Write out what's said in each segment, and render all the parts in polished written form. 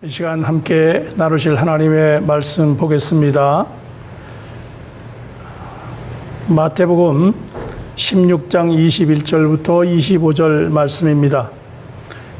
이 시간 함께 나누실 하나님의 말씀 보겠습니다. 마태복음 16장 21절부터 25절 말씀입니다.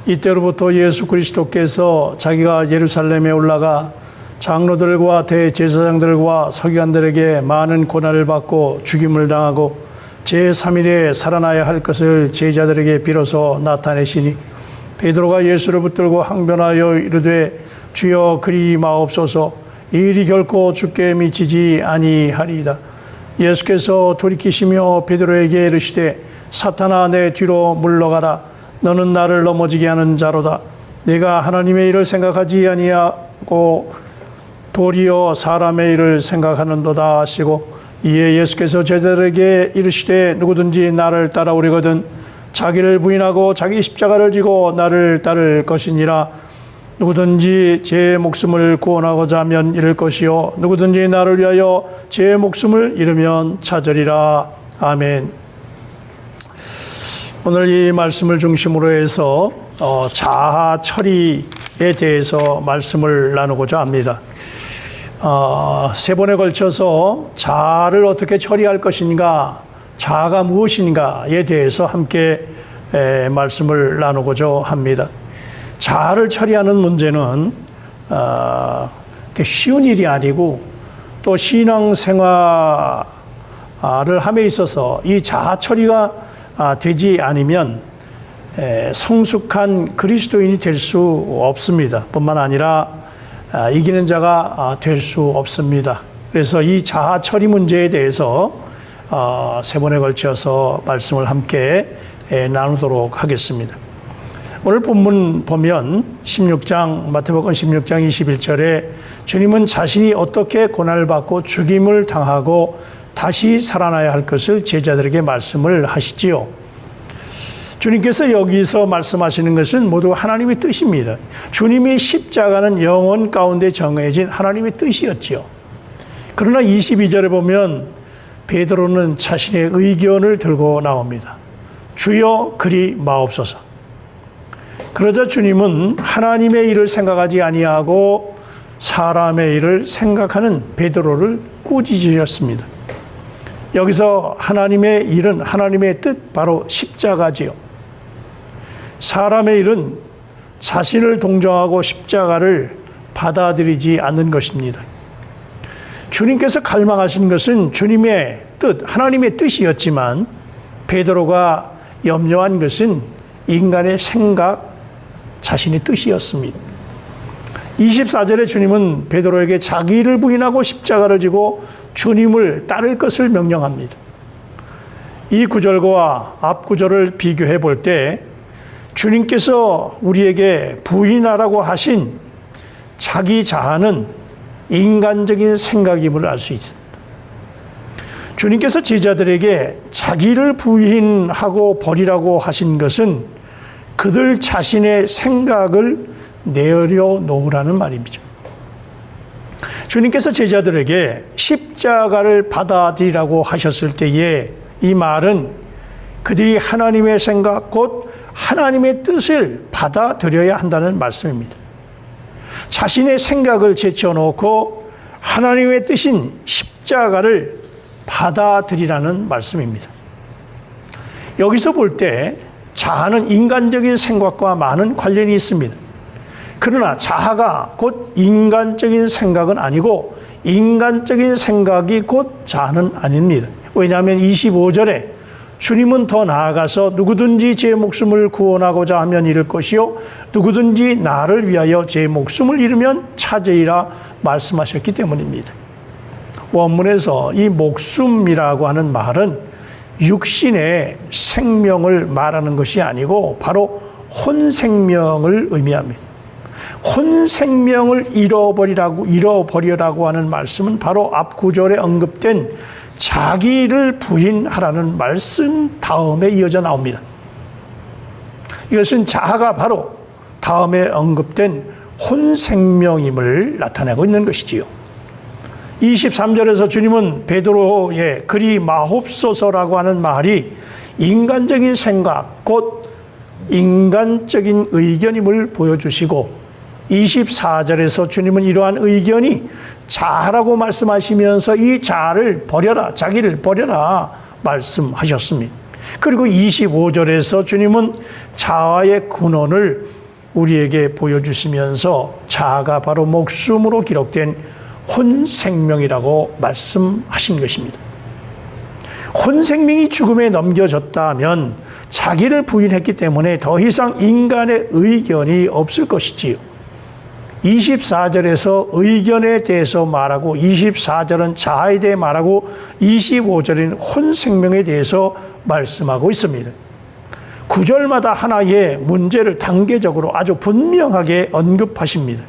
이때로부터 예수 그리스도께서 자기가 예루살렘에 올라가 장로들과 대제사장들과 서기관들에게 많은 고난을 받고 죽임을 당하고 제3일에 살아나야 할 것을 제자들에게 비로소 나타내시니 베드로가 예수를 붙들고 항변하여 이르되 주여 그리 마옵소서, 이 일이 결코 주께 미치지 아니하리이다. 예수께서 돌이키시며 베드로에게 이르시되 사탄아 내 뒤로 물러가라. 너는 나를 넘어지게 하는 자로다. 내가 하나님의 일을 생각하지 아니하고 도리어 사람의 일을 생각하는도다 하시고, 이에 예수께서 제자들에게 이르시되 누구든지 나를 따라오려거든 자기를 부인하고 자기 십자가를 지고 나를 따를 것이니라. 누구든지 제 목숨을 구원하고자 하면 잃을 것이요 누구든지 나를 위하여 제 목숨을 잃으면 찾으리라. 아멘. 오늘 이 말씀을 중심으로 해서 자아 처리에 대해서 말씀을 나누고자 합니다. 세 번에 걸쳐서 자아를 어떻게 처리할 것인가, 자아가 무엇인가에 대해서 함께 말씀을 나누고자 합니다. 자아를 처리하는 문제는 쉬운 일이 아니고, 또 신앙생활을 함에 있어서 이 자아 처리가 되지 않으면 성숙한 그리스도인이 될 수 없습니다. 뿐만 아니라 이기는 자가 될 수 없습니다. 그래서 이 자아 처리 문제에 대해서 세 번에 걸쳐서 말씀을 함께 나누도록 하겠습니다. 오늘 본문 보면 마태복음 16장 21절에 주님은 자신이 어떻게 고난을 받고 죽임을 당하고 다시 살아나야 할 것을 제자들에게 말씀을 하시지요. 주님께서 여기서 말씀하시는 것은 모두 하나님의 뜻입니다. 주님의 십자가는 영혼 가운데 정해진 하나님의 뜻이었지요. 그러나 22절에 보면 베드로는 자신의 의견을 들고 나옵니다. 주여 그리 마옵소서. 그러자 주님은 하나님의 일을 생각하지 아니하고 사람의 일을 생각하는 베드로를 꾸짖으셨습니다. 여기서 하나님의 일은 하나님의 뜻, 바로 십자가지요. 사람의 일은 자신을 동정하고 십자가를 받아들이지 않는 것입니다. 주님께서 갈망하신 것은 주님의 뜻, 하나님의 뜻이었지만 베드로가 염려한 것은 인간의 생각, 자신의 뜻이었습니다. 24절에 주님은 베드로에게 자기를 부인하고 십자가를 지고 주님을 따를 것을 명령합니다. 이 구절과 앞 구절을 비교해 볼 때 주님께서 우리에게 부인하라고 하신 자기 자아는 인간적인 생각임을 알 수 있습니다. 주님께서 제자들에게 자기를 부인하고 버리라고 하신 것은 그들 자신의 생각을 내어려 놓으라는 말입니다. 주님께서 제자들에게 십자가를 받아들이라고 하셨을 때에 이 말은 그들이 하나님의 생각, 곧 하나님의 뜻을 받아들여야 한다는 말씀입니다. 자신의 생각을 제쳐놓고 하나님의 뜻인 십자가를 받아들이라는 말씀입니다. 여기서 볼 때 자아는 인간적인 생각과 많은 관련이 있습니다. 그러나 자아가 곧 인간적인 생각은 아니고 인간적인 생각이 곧 자아는 아닙니다. 왜냐하면 25절에 주님은 더 나아가서 누구든지 제 목숨을 구원하고자 하면 잃을 것이요 누구든지 나를 위하여 제 목숨을 잃으면 찾으리라 말씀하셨기 때문입니다. 원문에서 이 목숨이라고 하는 말은 육신의 생명을 말하는 것이 아니고 바로 혼생명을 의미합니다. 혼생명을 잃어버리라고 하는 말씀은 바로 앞 구절에 언급된 자기를 부인하라는 말씀 다음에 이어져 나옵니다. 이것은 자아가 바로 다음에 언급된 혼생명임을 나타내고 있는 것이지요. 23절에서 주님은 베드로의 그리 마옵소서라고 하는 말이 인간적인 생각, 곧 인간적인 의견임을 보여주시고 24절에서 주님은 이러한 의견이 자아라고 말씀하시면서 이 자아를 버려라, 자기를 버려라 말씀하셨습니다. 그리고 25절에서 주님은 자아의 근원을 우리에게 보여주시면서 자아가 바로 목숨으로 기록된 혼생명이라고 말씀하신 것입니다. 혼생명이 죽음에 넘겨졌다면 자기를 부인했기 때문에 더 이상 인간의 의견이 없을 것이지요. 24절에서 의견에 대해서 말하고 24절은 자아에 대해 말하고 25절은 혼생명에 대해서 말씀하고 있습니다. 구절마다 하나의 문제를 단계적으로 아주 분명하게 언급하십니다.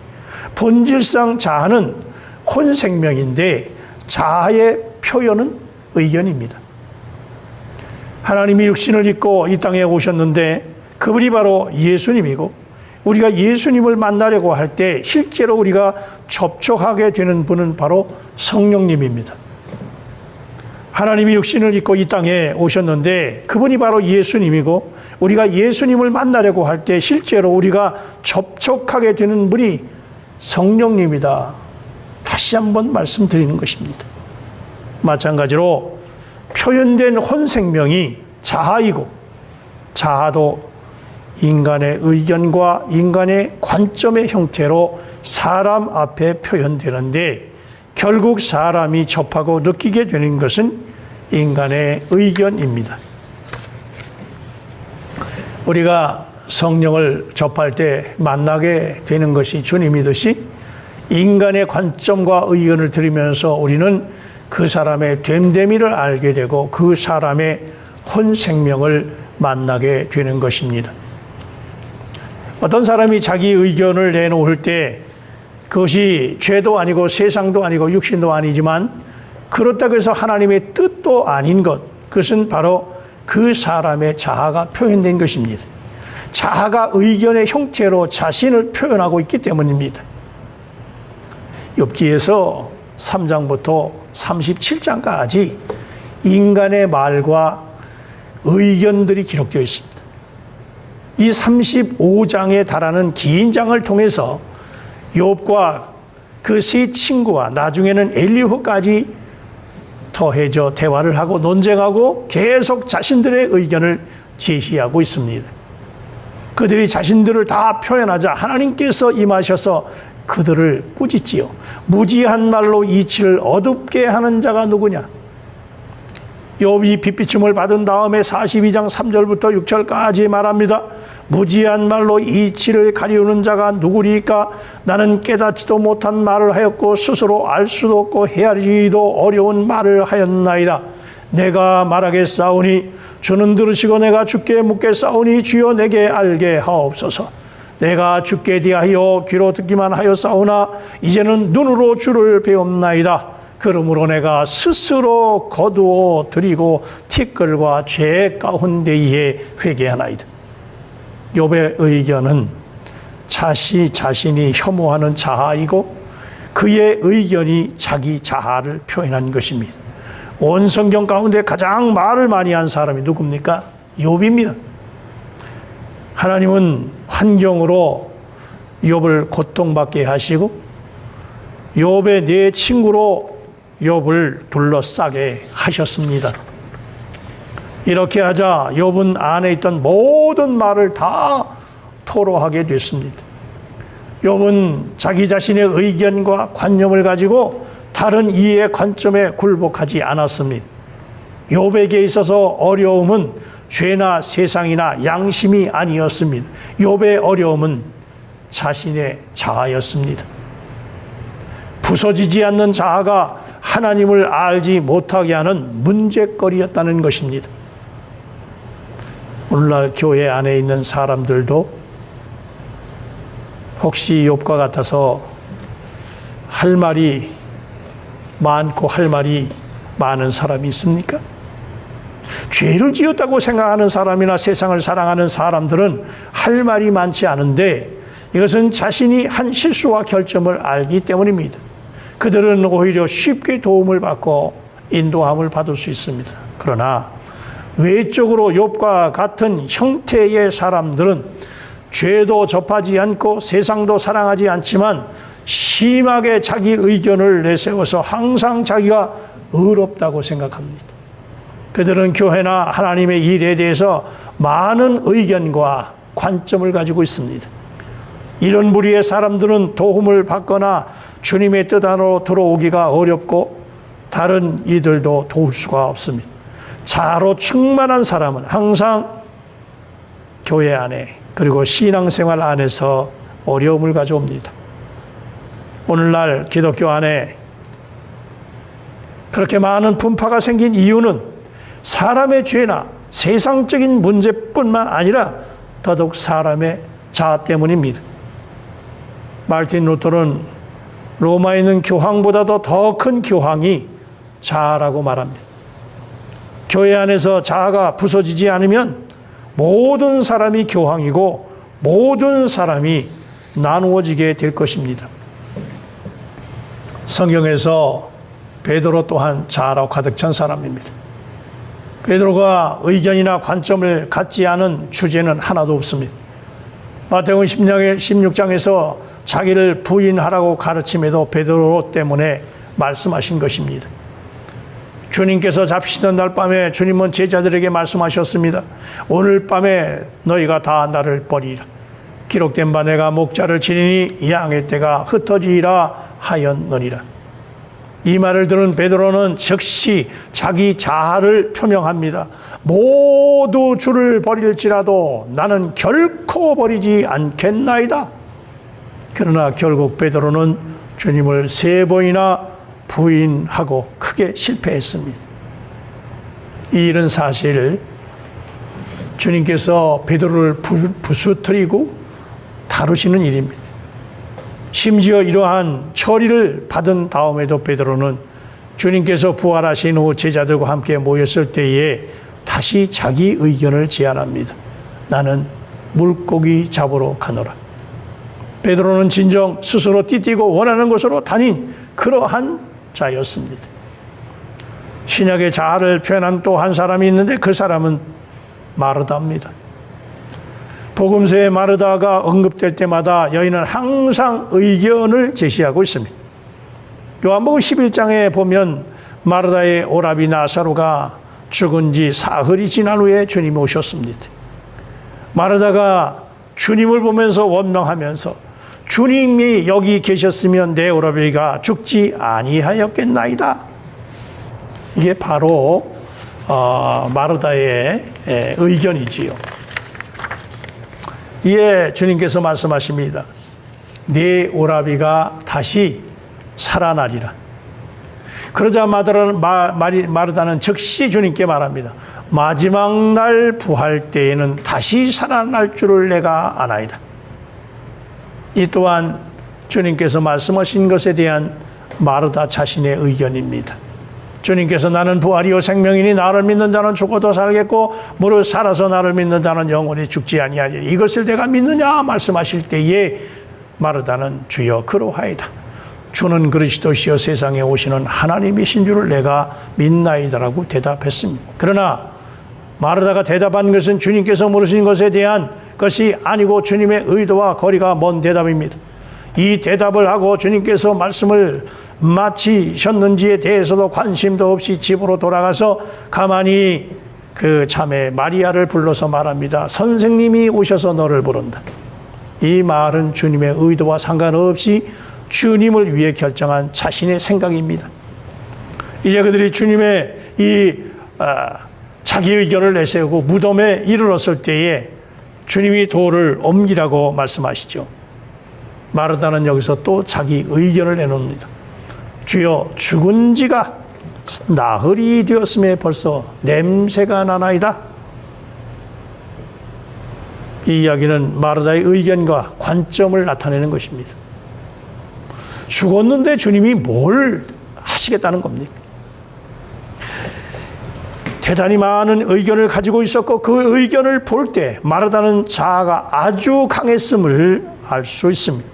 본질상 자아는 혼생명인데 자아의 표현은 의견입니다. 하나님이 육신을 입고 이 땅에 오셨는데 그분이 바로 예수님이고 우리가 예수님을 만나려고 할 때 실제로 우리가 접촉하게 되는 분은 바로 성령님입니다. 하나님이 육신을 입고 이 땅에 오셨는데 그분이 바로 예수님이고 우리가 예수님을 만나려고 할 때 실제로 우리가 접촉하게 되는 분이 성령님이다. 다시 한번 말씀드리는 것입니다. 마찬가지로 표현된 혼생명이 자아이고 자아도 인간의 의견과 인간의 관점의 형태로 사람 앞에 표현되는데 결국 사람이 접하고 느끼게 되는 것은 인간의 의견입니다. 우리가 성령을 접할 때 만나게 되는 것이 주님이듯이 인간의 관점과 의견을 들으면서 우리는 그 사람의 됨됨이를 알게 되고 그 사람의 혼생명을 만나게 되는 것입니다. 어떤 사람이 자기 의견을 내놓을 때 그것이 죄도 아니고 세상도 아니고 육신도 아니지만 그렇다고 해서 하나님의 뜻도 아닌 것, 그것은 바로 그 사람의 자아가 표현된 것입니다. 자아가 의견의 형태로 자신을 표현하고 있기 때문입니다. 욥기에서 3장부터 37장까지 인간의 말과 의견들이 기록되어 있습니다. 이 35장에 달하는 긴 장을 통해서 욥과 그 세 친구와 나중에는 엘리후까지 더해져 대화를 하고 논쟁하고 계속 자신들의 의견을 제시하고 있습니다. 그들이 자신들을 다 표현하자 하나님께서 임하셔서 그들을 꾸짖지요. 무지한 말로 이치를 어둡게 하는 자가 누구냐? 욥이 빚비춤을 받은 다음에 42장 3절부터 6절까지 말합니다. 무지한 말로 이치를 가리우는 자가 누구리까? 나는 깨닫지도 못한 말을 하였고 스스로 알 수도 없고 헤아리기도 어려운 말을 하였나이다. 내가 말하겠사오니 주는 들으시고 내가 주께 묻겠사오니 주여 내게 알게 하옵소서. 내가 주께 대하여 귀로 듣기만 하였사오나 이제는 눈으로 주를 배웁나이다. 그러므로 내가 스스로 거두어 드리고 티끌과 죄 가운데에 회개하나이다. 욥의 의견은 자신이 혐오하는 자아이고 그의 의견이 자기 자아를 표현한 것입니다. 온 성경 가운데 가장 말을 많이 한 사람이 누굽니까? 욥입니다. 하나님은 환경으로 욥을 고통받게 하시고 욥의 네 친구로 욥을 둘러싸게 하셨습니다. 이렇게 하자 욥은 안에 있던 모든 말을 다 토로하게 됐습니다. 욥은 자기 자신의 의견과 관념을 가지고 다른 이의 관점에 굴복하지 않았습니다. 욥에게 있어서 어려움은 죄나 세상이나 양심이 아니었습니다. 욥의 어려움은 자신의 자아였습니다. 부서지지 않는 자아가 하나님을 알지 못하게 하는 문제거리였다는 것입니다. 오늘날 교회 안에 있는 사람들도 혹시 욥과 같아서 할 말이 많고 할 말이 많은 사람이 있습니까? 죄를 지었다고 생각하는 사람이나 세상을 사랑하는 사람들은 할 말이 많지 않은데 이것은 자신이 한 실수와 결점을 알기 때문입니다. 그들은 오히려 쉽게 도움을 받고 인도함을 받을 수 있습니다. 그러나 외적으로 욥과 같은 형태의 사람들은 죄도 접하지 않고 세상도 사랑하지 않지만 심하게 자기 의견을 내세워서 항상 자기가 의롭다고 생각합니다. 그들은 교회나 하나님의 일에 대해서 많은 의견과 관점을 가지고 있습니다. 이런 무리의 사람들은 도움을 받거나 주님의 뜻 안으로 들어오기가 어렵고 다른 이들도 도울 수가 없습니다. 자아로 충만한 사람은 항상 교회 안에 그리고 신앙생활 안에서 어려움을 가져옵니다. 오늘날 기독교 안에 그렇게 많은 분파가 생긴 이유는 사람의 죄나 세상적인 문제뿐만 아니라 더더욱 사람의 자아 때문입니다. 마르틴 루터는 로마에 있는 교황보다도 더 큰 교황이 자아라고 말합니다. 교회 안에서 자아가 부서지지 않으면 모든 사람이 교황이고 모든 사람이 나누어지게 될 것입니다. 성경에서 베드로 또한 자아로 가득 찬 사람입니다. 베드로가 의견이나 관점을 갖지 않은 주제는 하나도 없습니다. 마태복음 16장에서 자기를 부인하라고 가르침에도 베드로 때문에 말씀하신 것입니다. 주님께서 잡히시던 날 밤에 주님은 제자들에게 말씀하셨습니다. 오늘 밤에 너희가 다 나를 버리라. 기록된 바 내가 목자를 치리니 양의 떼가 흩어지리라 하였느니라. 이 말을 들은 베드로는 즉시 자기 자아를 표명합니다. 모두 주를 버릴지라도 나는 결코 버리지 않겠나이다. 그러나 결국 베드로는 주님을 3번이나 부인하고 크게 실패했습니다. 이 일은 사실 주님께서 베드로를 부수뜨리고 다루시는 일입니다. 심지어 이러한 처리를 받은 다음에도 베드로는 주님께서 부활하신 후 제자들과 함께 모였을 때에 다시 자기 의견을 제안합니다. 나는 물고기 잡으러 가노라. 베드로는 진정 스스로 띠띠고 원하는 곳으로 다닌 그러한 자였습니다. 신약의 자아를 표현한 또 한 사람이 있는데 그 사람은 마르다입니다. 복음서에 마르다가 언급될 때마다 여인은 항상 의견을 제시하고 있습니다. 요한복음 11장에 보면 마르다의 오라비 나사로가 죽은 지 사흘이 지난 후에 주님이 오셨습니다. 마르다가 주님을 보면서 원망하면서 주님이 여기 계셨으면 내 오라비가 죽지 아니하였겠나이다. 이게 바로 마르다의 의견이지요. 이에 주님께서 말씀하십니다. 네 오라비가 다시 살아나리라. 그러자 마르다는 즉시 주님께 말합니다. 마지막 날 부활 때에는 다시 살아날 줄을 내가 아나이다. 이 또한 주님께서 말씀하신 것에 대한 마르다 자신의 의견입니다. 주님께서 나는 부활이요 생명이니 나를 믿는 자는 죽어도 살겠고 무릇 살아서 나를 믿는 자는 영원히 죽지 아니하리라. 이것을 내가 믿느냐 말씀하실 때에 마르다는 주여 그러하이다. 주는 그리스도시여 세상에 오시는 하나님이신 줄을 내가 믿나이다라고 대답했습니다. 그러나 마르다가 대답한 것은 주님께서 물으신 것에 대한 것이 아니고 주님의 의도와 거리가 먼 대답입니다. 이 대답을 하고 주님께서 말씀을 마치셨는지에 대해서도 관심도 없이 집으로 돌아가서 가만히 그 자매 마리아를 불러서 말합니다. 선생님이 오셔서 너를 부른다. 이 말은 주님의 의도와 상관없이 주님을 위해 결정한 자신의 생각입니다. 이제 그들이 주님의 자기 의견을 내세우고 무덤에 이르렀을 때에 주님이 돌을 옮기라고 말씀하시죠. 마르다는 여기서 또 자기 의견을 내놓습니다. 주여 죽은 지가 나흘이 되었음에 벌써 냄새가 나나이다. 이 이야기는 마르다의 의견과 관점을 나타내는 것입니다. 죽었는데 주님이 뭘 하시겠다는 겁니까? 대단히 많은 의견을 가지고 있었고 그 의견을 볼 때 마르다는 자아가 아주 강했음을 알 수 있습니다.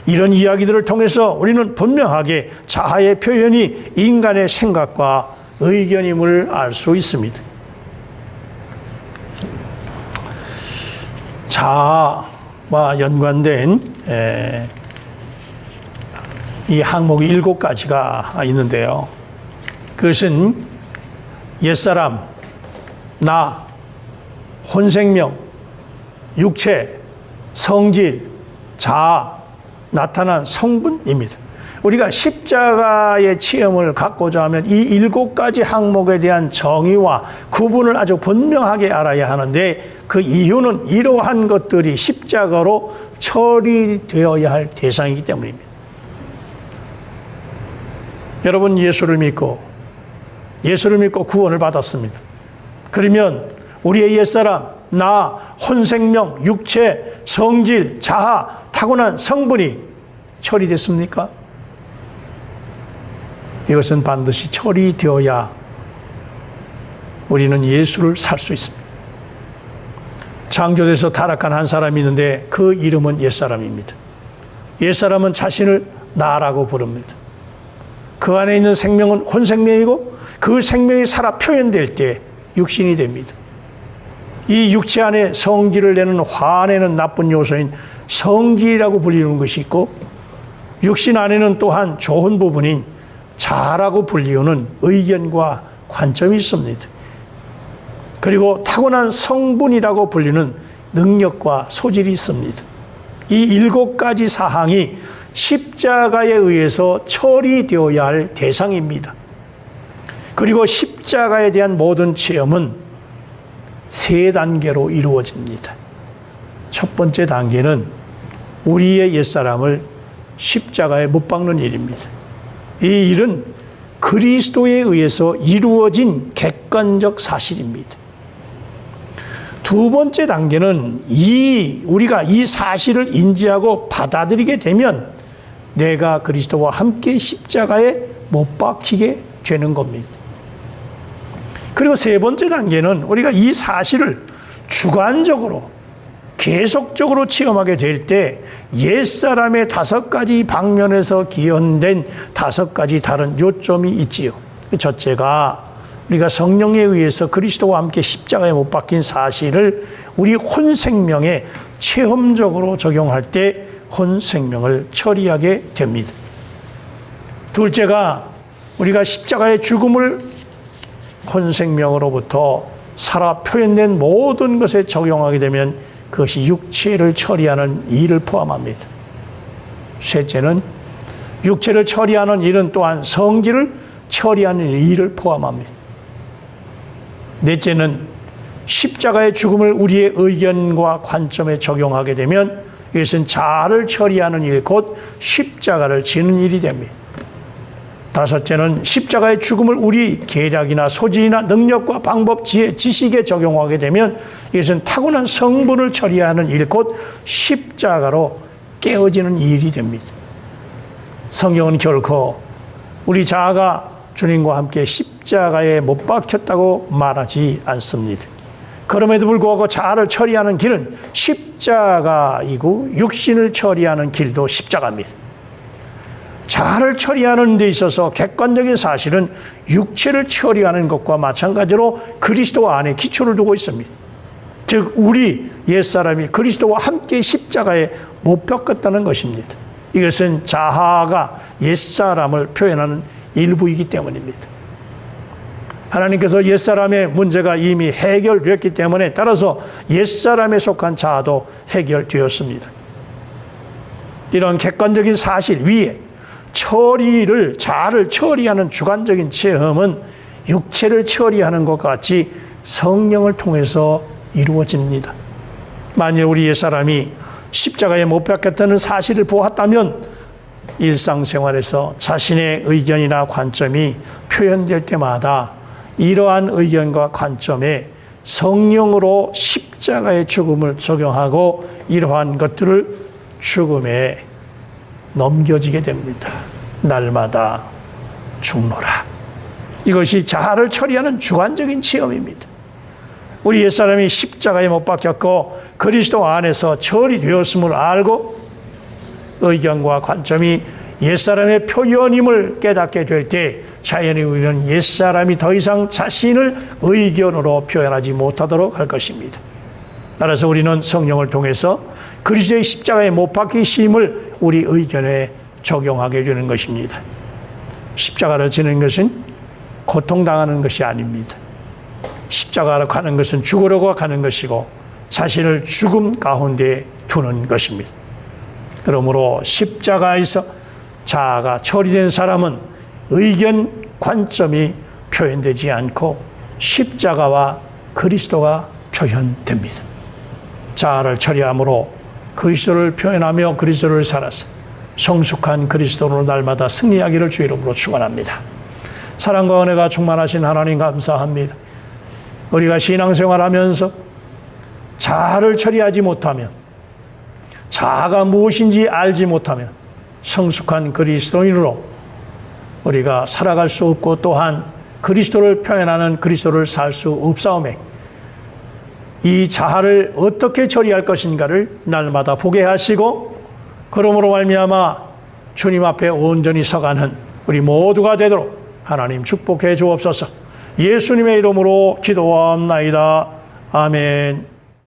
이런 이야기들을 통해서 우리는 분명하게 자아의 표현이 인간의 생각과 의견임을 알 수 있습니다. 자아, 연관된 이 항목이 7가지가 있는데요. 그것은 옛사람, 나, 혼생명, 육체, 성질, 자아, 나타난 성분입니다. 우리가 십자가의 체험을 갖고자 하면 이 7가지 항목에 대한 정의와 구분을 아주 분명하게 알아야 하는데, 그 이유는 이러한 것들이 십자가로 처리되어야 할 대상이기 때문입니다. 여러분, 예수를 믿고 구원을 받았습니다. 그러면 우리의 옛사람, 나, 혼생명, 육체, 성질, 자아, 타고난 성분이 처리됐습니까? 이것은 반드시 처리되어야 우리는 예수를 살 수 있습니다. 창조돼서 타락한 한 사람이 있는데 그 이름은 옛사람입니다. 옛사람은 자신을 나라고 부릅니다. 그 안에 있는 생명은 혼생명이고, 그 생명이 살아 표현될 때 육신이 됩니다. 이 육체 안에 성질을 내는 화내는 나쁜 요소인 성질이라고 불리는 것이 있고, 육신 안에는 또한 좋은 부분인 자라고 불리우는 의견과 관점이 있습니다. 그리고 타고난 성분이라고 불리는 능력과 소질이 있습니다. 이 7가지 사항이 십자가에 의해서 처리되어야 할 대상입니다. 그리고 십자가에 대한 모든 체험은 3단계로 이루어집니다. 첫 번째 단계는 우리의 옛사람을 십자가에 못 박는 일입니다. 이 일은 그리스도에 의해서 이루어진 객관적 사실입니다. 두 번째 단계는 우리가 이 사실을 인지하고 받아들이게 되면 내가 그리스도와 함께 십자가에 못 박히게 되는 겁니다. 그리고 세 번째 단계는 우리가 이 사실을 주관적으로 계속적으로 체험하게 될 때 옛사람의 5가지 방면에서 기원된 5가지 다른 요점이 있지요. 첫째가 우리가 성령에 의해서 그리스도와 함께 십자가에 못 박힌 사실을 우리 혼생명에 체험적으로 적용할 때 혼생명을 처리하게 됩니다. 둘째가 우리가 십자가의 죽음을 혼생명으로부터 살아 표현된 모든 것에 적용하게 되면 그것이 육체를 처리하는 일을 포함합니다. 셋째는 육체를 처리하는 일은 또한 성질을 처리하는 일을 포함합니다. 넷째는 십자가의 죽음을 우리의 의견과 관점에 적용하게 되면 이것은 자아를 처리하는 일, 곧 십자가를 지는 일이 됩니다. 다섯째는 십자가의 죽음을 우리 계략이나 소질이나 능력과 방법, 지혜, 지식에 적용하게 되면 이것은 타고난 성분을 처리하는 일, 곧 십자가로 깨어지는 일이 됩니다. 성경은 결코 우리 자아가 주님과 함께 십자가에 못 박혔다고 말하지 않습니다. 그럼에도 불구하고 자아를 처리하는 길은 십자가이고 육신을 처리하는 길도 십자가입니다. 자아를 처리하는 데 있어서 객관적인 사실은 육체를 처리하는 것과 마찬가지로 그리스도 안에 기초를 두고 있습니다. 즉 우리 옛사람이 그리스도와 함께 십자가에 못 박혔다는 것입니다. 이것은 자아가 옛사람을 표현하는 일부이기 때문입니다. 하나님께서 옛사람의 문제가 이미 해결되었기 때문에 따라서 옛사람에 속한 자아도 해결되었습니다. 이런 객관적인 사실 위에 자아를 처리하는 주관적인 체험은 육체를 처리하는 것 같이 성령을 통해서 이루어집니다. 만일 우리 옛사람이 십자가에 못 박혔다는 사실을 보았다면 일상생활에서 자신의 의견이나 관점이 표현될 때마다 이러한 의견과 관점에 성령으로 십자가의 죽음을 적용하고 이러한 것들을 죽음에 넘겨지게 됩니다. 날마다 죽노라. 이것이 자아를 처리하는 주관적인 체험입니다. 우리 옛사람이 십자가에 못 박혔고 그리스도 안에서 처리되었음을 알고 의견과 관점이 옛사람의 표현임을 깨닫게 될 때 자연히 우리는 옛사람이 더 이상 자신을 의견으로 표현하지 못하도록 할 것입니다. 따라서 우리는 성령을 통해서 그리스도의 십자가에 못 박히심을 우리 의견에 적용하게 해주는 것입니다. 십자가를 지는 것은 고통당하는 것이 아닙니다. 십자가로 가는 것은 죽으려고 가는 것이고 자신을 죽음 가운데 두는 것입니다. 그러므로 십자가에서 자아가 처리된 사람은 의견 관점이 표현되지 않고 십자가와 그리스도가 표현됩니다. 자아를 처리함으로 그리스도를 표현하며 그리스도를 살아서 성숙한 그리스도로 날마다 승리하기를 주 이름으로 축원합니다. 사랑과 은혜가 충만하신 하나님 감사합니다. 우리가 신앙생활하면서 자아를 처리하지 못하면, 자아가 무엇인지 알지 못하면 성숙한 그리스도인으로 우리가 살아갈 수 없고 또한 그리스도를 표현하는 그리스도를 살 수 없사오매 이 자아를 어떻게 처리할 것인가를 날마다 보게 하시고 그러므로 말미암아 주님 앞에 온전히 서가는 우리 모두가 되도록 하나님 축복해 주옵소서. 예수님의 이름으로 기도하옵나이다. 아멘.